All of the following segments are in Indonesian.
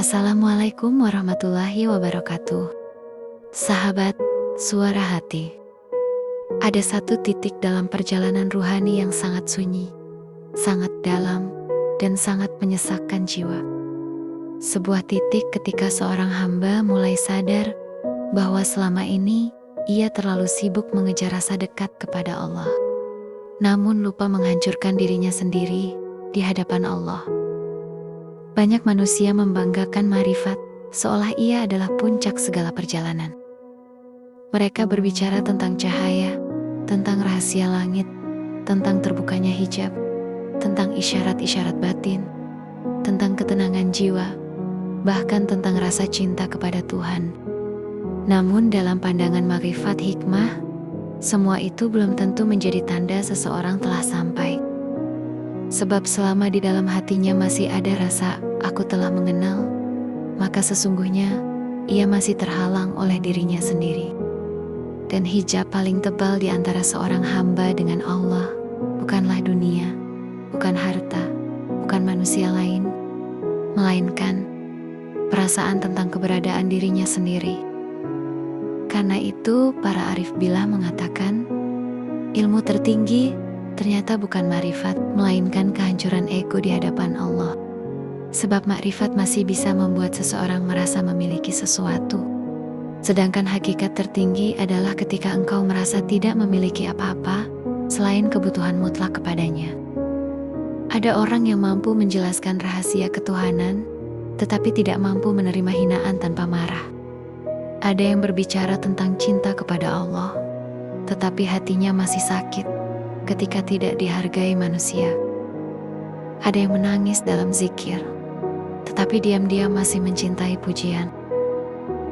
Assalamualaikum warahmatullahi wabarakatuh. Sahabat Suara Hati. Ada satu titik dalam perjalanan ruhani yang sangat sunyi, sangat dalam, dan sangat menyesakkan jiwa. Sebuah titik ketika seorang hamba mulai sadar bahwa selama ini ia terlalu sibuk mengejar rasa dekat kepada Allah, namun lupa menghancurkan dirinya sendiri di hadapan Allah. Banyak manusia membanggakan marifat seolah ia adalah puncak segala perjalanan. Mereka berbicara tentang cahaya, tentang rahasia langit, tentang terbukanya hijab, tentang isyarat-isyarat batin, tentang ketenangan jiwa, bahkan tentang rasa cinta kepada Tuhan. Namun dalam pandangan makrifat hikmah, semua itu belum tentu menjadi tanda seseorang telah sampai. Sebab selama di dalam hatinya masih ada rasa aku telah mengenal, maka sesungguhnya ia masih terhalang oleh dirinya sendiri. Dan hijab paling tebal di antara seorang hamba dengan Allah bukanlah dunia, bukan harta, bukan manusia lain, melainkan perasaan tentang keberadaan dirinya sendiri. Karena itu para arif billah mengatakan, ilmu tertinggi ternyata bukan makrifat, melainkan kehancuran ego di hadapan Allah. Sebab makrifat masih bisa membuat seseorang merasa memiliki sesuatu. Sedangkan hakikat tertinggi adalah ketika engkau merasa tidak memiliki apa-apa selain kebutuhan mutlak kepadanya. Ada orang yang mampu menjelaskan rahasia ketuhanan, tetapi tidak mampu menerima hinaan tanpa marah. Ada yang berbicara tentang cinta kepada Allah, tetapi hatinya masih sakit ketika tidak dihargai manusia. Ada yang menangis dalam zikir, tetapi diam-diam masih mencintai pujian.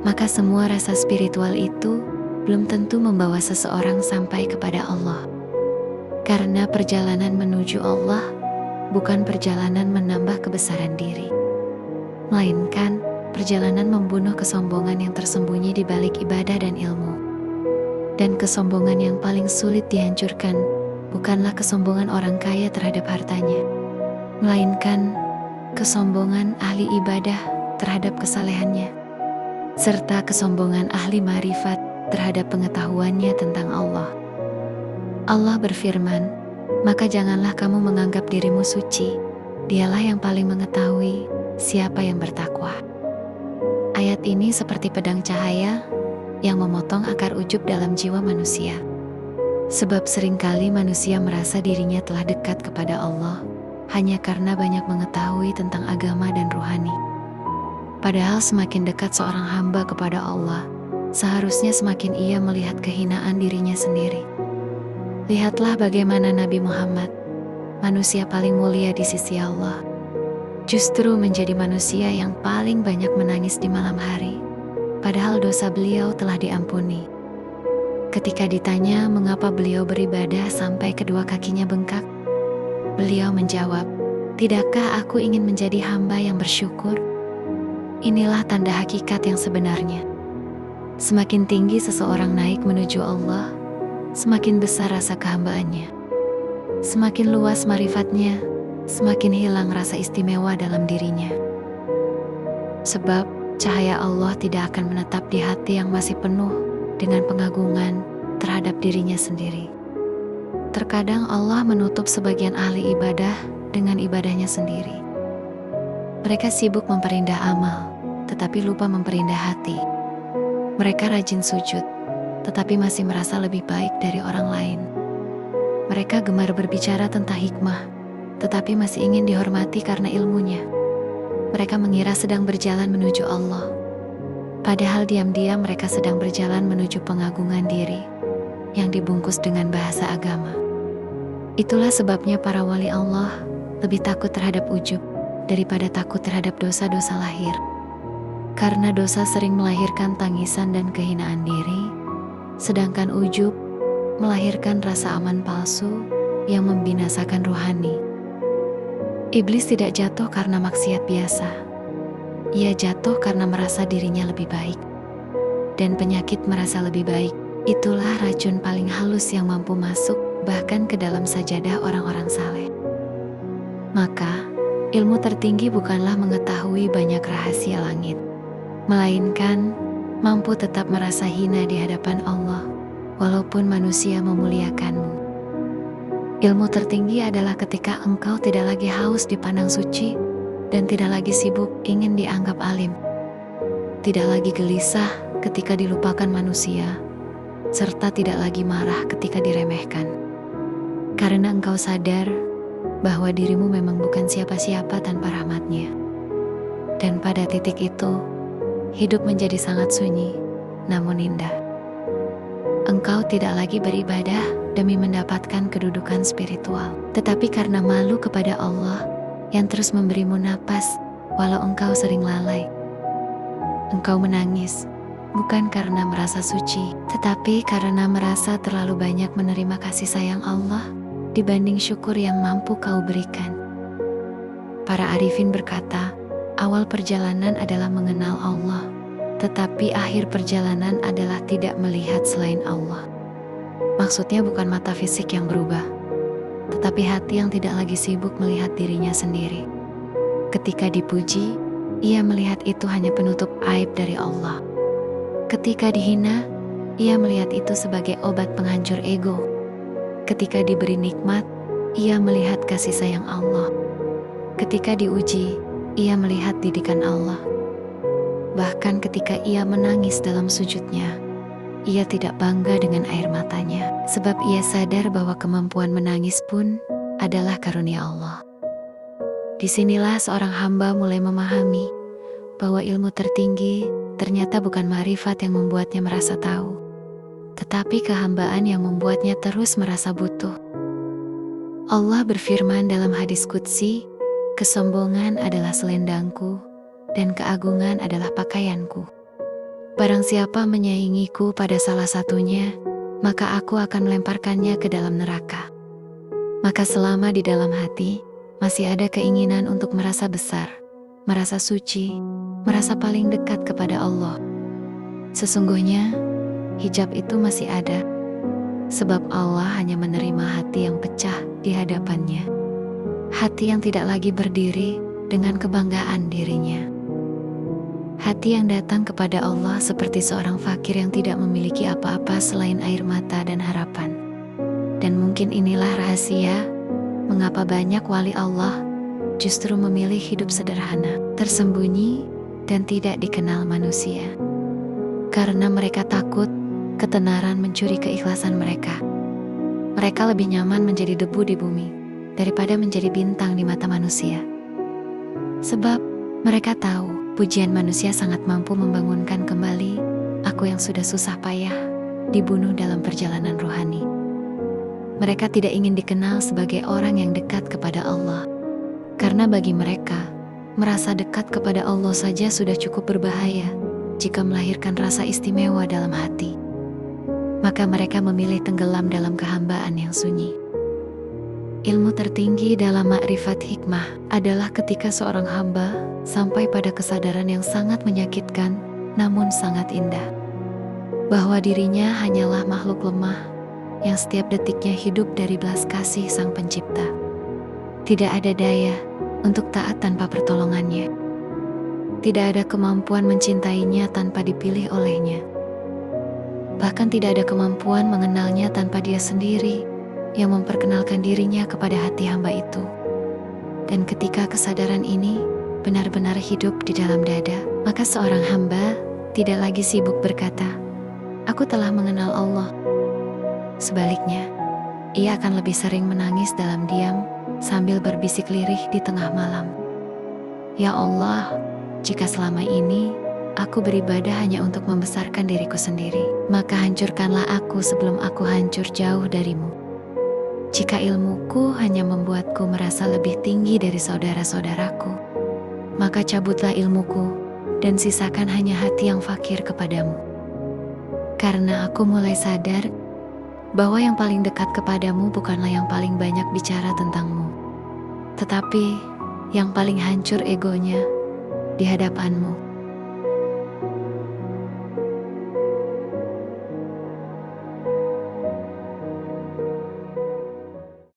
Maka semua rasa spiritual itu belum tentu membawa seseorang sampai kepada Allah. Karena perjalanan menuju Allah bukan perjalanan menambah kebesaran diri, melainkan perjalanan membunuh kesombongan yang tersembunyi di balik ibadah dan ilmu. Dan kesombongan yang paling sulit dihancurkan bukanlah kesombongan orang kaya terhadap hartanya, melainkan kesombongan ahli ibadah terhadap kesalehannya, serta kesombongan ahli marifat terhadap pengetahuannya tentang Allah. Allah berfirman, maka janganlah kamu menganggap dirimu suci, dialah yang paling mengetahui siapa yang bertakwa. Ayat ini seperti pedang cahaya yang memotong akar ujub dalam jiwa manusia. Sebab seringkali manusia merasa dirinya telah dekat kepada Allah hanya karena banyak mengetahui tentang agama dan rohani. Padahal semakin dekat seorang hamba kepada Allah, seharusnya semakin ia melihat kehinaan dirinya sendiri. Lihatlah bagaimana Nabi Muhammad, manusia paling mulia di sisi Allah, justru menjadi manusia yang paling banyak menangis di malam hari, padahal dosa beliau telah diampuni. Ketika ditanya mengapa beliau beribadah sampai kedua kakinya bengkak, beliau menjawab, "Tidakkah aku ingin menjadi hamba yang bersyukur?" Inilah tanda hakikat yang sebenarnya. Semakin tinggi seseorang naik menuju Allah, semakin besar rasa kehambaannya. Semakin luas marifatnya, semakin hilang rasa istimewa dalam dirinya. Sebab cahaya Allah tidak akan menetap di hati yang masih penuh dengan pengagungan terhadap dirinya sendiri. Terkadang Allah menutup sebagian ahli ibadah dengan ibadahnya sendiri. Mereka sibuk memperindah amal, tetapi lupa memperindah hati. Mereka rajin sujud, tetapi masih merasa lebih baik dari orang lain. Mereka gemar berbicara tentang hikmah, tetapi masih ingin dihormati karena ilmunya. Mereka mengira sedang berjalan menuju Allah, padahal diam-diam mereka sedang berjalan menuju pengagungan diri yang dibungkus dengan bahasa agama. Itulah sebabnya para wali Allah lebih takut terhadap ujub daripada takut terhadap dosa-dosa lahir. Karena dosa sering melahirkan tangisan dan kehinaan diri, sedangkan ujub melahirkan rasa aman palsu yang membinasakan rohani. Iblis tidak jatuh karena maksiat biasa. Ia jatuh karena merasa dirinya lebih baik. Dan penyakit merasa lebih baik, itulah racun paling halus yang mampu masuk bahkan ke dalam sajadah orang-orang saleh. Maka, Ilmu tertinggi bukanlah mengetahui banyak rahasia langit, melainkan mampu tetap merasa hina di hadapan Allah, walaupun manusia memuliakanmu. Ilmu tertinggi adalah ketika engkau tidak lagi haus dipandang suci, dan tidak lagi sibuk ingin dianggap alim. Tidak lagi gelisah ketika dilupakan manusia, serta tidak lagi marah ketika diremehkan. Karena engkau sadar bahwa dirimu memang bukan siapa-siapa tanpa rahmatnya. Dan pada titik itu, hidup menjadi sangat sunyi, namun indah. Engkau tidak lagi beribadah demi mendapatkan kedudukan spiritual, tetapi karena malu kepada Allah yang terus memberimu napas walau engkau sering lalai. Engkau menangis, bukan karena merasa suci, tetapi karena merasa terlalu banyak menerima kasih sayang Allah dibanding syukur yang mampu kau berikan. Para arifin berkata, awal perjalanan adalah mengenal Allah, tetapi akhir perjalanan adalah tidak melihat selain Allah. Maksudnya bukan mata fisik yang berubah, tetapi hati yang tidak lagi sibuk melihat dirinya sendiri. Ketika dipuji, ia melihat itu hanya penutup aib dari Allah. Ketika dihina, ia melihat itu sebagai obat penghancur ego. Ketika diberi nikmat, ia melihat kasih sayang Allah. Ketika diuji, ia melihat didikan Allah. Bahkan ketika ia menangis dalam sujudnya, ia tidak bangga dengan air matanya, sebab ia sadar bahwa kemampuan menangis pun adalah karunia Allah. Disinilah seorang hamba mulai memahami bahwa ilmu tertinggi ternyata bukan ma'rifat yang membuatnya merasa tahu, tetapi kehambaan yang membuatnya terus merasa butuh. Allah berfirman dalam hadis qudsi, kesombongan adalah selendangku dan keagungan adalah pakaianku. Barang siapa menyaingiku pada salah satunya, maka aku akan melemparkannya ke dalam neraka. Maka selama di dalam hati masih ada keinginan untuk merasa besar, merasa suci, merasa paling dekat kepada Allah, sesungguhnya hijab itu masih ada, sebab Allah hanya menerima hati yang pecah di hadapannya, hati yang tidak lagi berdiri dengan kebanggaan dirinya. Hati yang datang kepada Allah seperti seorang fakir yang tidak memiliki apa-apa selain air mata dan harapan. Dan mungkin inilah rahasia mengapa banyak wali Allah justru memilih hidup sederhana, tersembunyi, dan tidak dikenal manusia. Karena mereka takut ketenaran mencuri keikhlasan mereka. Mereka lebih nyaman menjadi debu di bumi daripada menjadi bintang di mata manusia. Sebab mereka tahu pujian manusia sangat mampu membangunkan kembali aku yang sudah susah payah dibunuh dalam perjalanan rohani. Mereka tidak ingin dikenal sebagai orang yang dekat kepada Allah, karena bagi mereka, merasa dekat kepada Allah saja sudah cukup berbahaya jika melahirkan rasa istimewa dalam hati. Maka mereka memilih tenggelam dalam kehambaan yang sunyi. Ilmu tertinggi dalam ma'rifat hikmah adalah ketika seorang hamba sampai pada kesadaran yang sangat menyakitkan, namun sangat indah, bahwa dirinya hanyalah makhluk lemah yang setiap detiknya hidup dari belas kasih Sang Pencipta. Tidak ada daya untuk taat tanpa pertolongannya. Tidak ada kemampuan mencintainya tanpa dipilih olehnya. Bahkan tidak ada kemampuan mengenalnya tanpa dia sendiri yang memperkenalkan dirinya kepada hati hamba itu. Dan ketika kesadaran ini benar-benar hidup di dalam dada, maka seorang hamba tidak lagi sibuk berkata, "Aku telah mengenal Allah." Sebaliknya, ia akan lebih sering menangis dalam diam sambil berbisik lirih di tengah malam. "Ya Allah, jika selama ini aku beribadah hanya untuk membesarkan diriku sendiri, maka hancurkanlah aku sebelum aku hancur jauh darimu. Jika ilmuku hanya membuatku merasa lebih tinggi dari saudara-saudaraku, maka cabutlah ilmuku dan sisakan hanya hati yang fakir kepadamu. Karena aku mulai sadar bahwa yang paling dekat kepadamu bukanlah yang paling banyak bicara tentangmu, tetapi yang paling hancur egonya di hadapanmu.